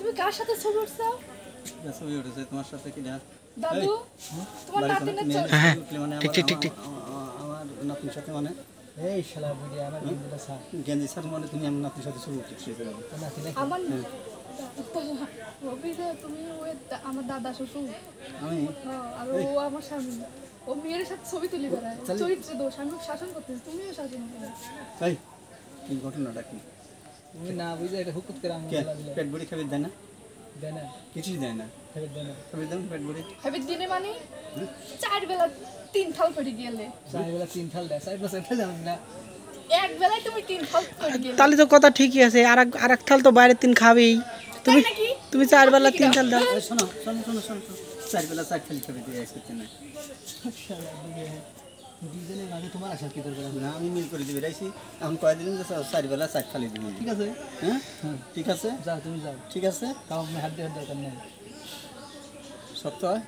তুমি কার সাথে ছবি উঠছো? ছবি উঠেছে তোমার সাথে কি না? দাদু তোমার নাতিনের ছবি। হ্যাঁ ঠিক আমার নাতির সাথে মানে এই শালা বুড়ি আমার গেন্দিটা স্যার গেঞ্জি স্যার মানে তুমি আমার নাতির সাথে ছবি উঠেছে নাতি নাকি আমার রবি তুমি ওই আমার দাদা শ্বশুর আমি আর ও আমার স্বামী ও মেয়ের সাথে ছবি তুলি বেড়ায় চরিত্র দোষ আমি শাসন করতেছি তুমিও শাসন করো তাই কি ঘটনাটা কি তুমি না বুঝে এটা হুকুত করে আমি পেট বুড়ি খাবার দেয় না দেয় না কিছুই দেয় না খাবার দেয় না খাবার দেন পেট বুড়ি খাবার দিনে মানে 4 বেলা 3 থাল করে গেলে 4 বেলা 3 থাল দেয় 4 বছর খেলাম না এক বেলায় তুমি 3 থাল করে গেলে তাহলে তো কথা ঠিকই আছে আরেক থাল তো বাইরে 3 খাবেই তুমি 4 বেলা 3 থাল দাও শোনো 4 বেলা 4 থালি খাবে দিয়ে আসতে না শালা বুড়ি দুজনের মাঝে তোমার আশা কি দরকার না আমি মিল করে দিবে রাইছি এখন কয় দিন যে 4 বেলা 4 থালি দিবে ঠিক আছে হ্যাঁ ঠিক আছে যাও তুমি যাও ঠিক আছে কাউ আমি হাত দেওয়ার দরকার নেই সত্য হয়